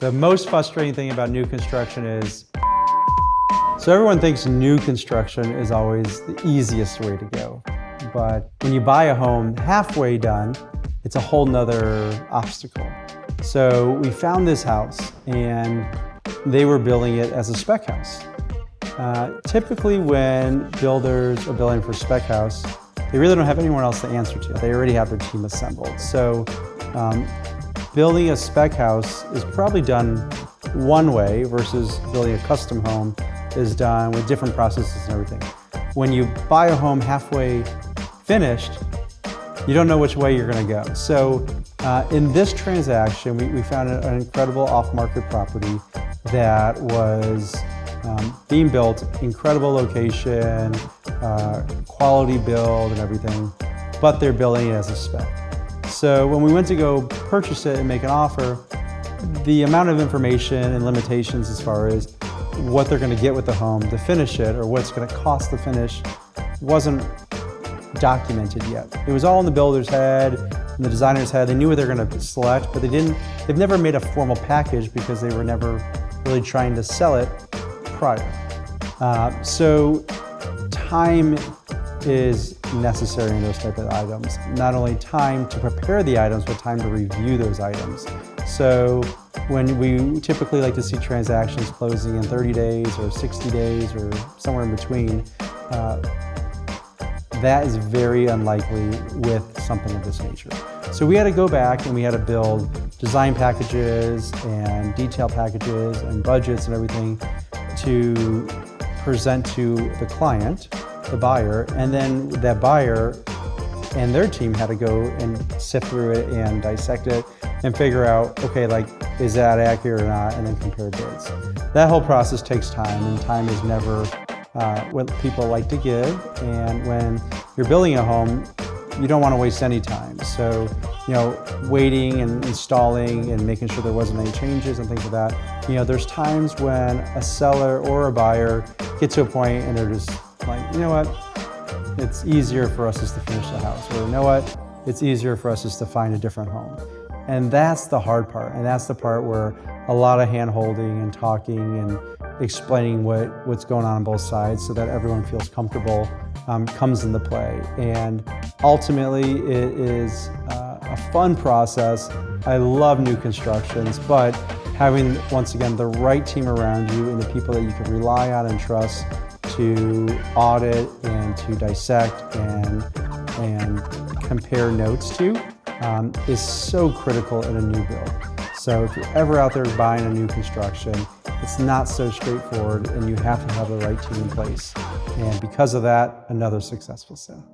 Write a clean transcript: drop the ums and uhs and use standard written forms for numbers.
The most frustrating thing about new construction is, so everyone thinks new construction is always the easiest way to go. But when you buy a home halfway done, it's a whole nother obstacle. So we found this house and they were building it as a spec house. Typically when builders are building for spec house, they really don't have anyone else to answer to. They already have their team assembled. So building a spec house is probably done one way versus building a custom home is done with different processes and everything. When you buy a home halfway finished, you don't know which way you're going to go. So in this transaction, we found an incredible off-market property that was being built, incredible location, quality build and everything, but they're building it as a spec. So when we went to go purchase it and make an offer, the amount of information and limitations as far as what they're going to get with the home to finish it or what it's going to cost to finish wasn't documented yet. It was all in the builder's head and the designer's head. They knew what they're going to select, but they've never made a formal package because they were never really trying to sell it prior. So time is necessary in those type of items. Not only time to prepare the items, but time to review those items. So when we typically like to see transactions closing in 30 days or 60 days or somewhere in between, that is very unlikely with something of this nature. So we had to go back and we had to build design packages and detail packages and budgets and everything to present to the client, the buyer, and then that buyer and their team had to go and sift through it and dissect it and figure out, okay, like, is that accurate or not, and then compare bids. That whole process takes time, and time is never what people like to give. And when you're building a home, you don't want to waste any time. So, waiting and installing and making sure there wasn't any changes and things like that. There's times when a seller or a buyer get to a point and they're just like, you know what? It's easier for us just to finish the house. Or you know what? It's easier for us just to find a different home. And that's the hard part. And that's the part where a lot of hand-holding and talking and explaining what's going on both sides so that everyone feels comfortable comes into play. And ultimately, it is a fun process. I love new constructions, but having, once again, the right team around you and the people that you can rely on and trust to audit and to dissect and compare notes to is so critical in a new build. So if you're ever out there buying a new construction, it's not so straightforward and you have to have the right team in place. And because of that, another successful sale.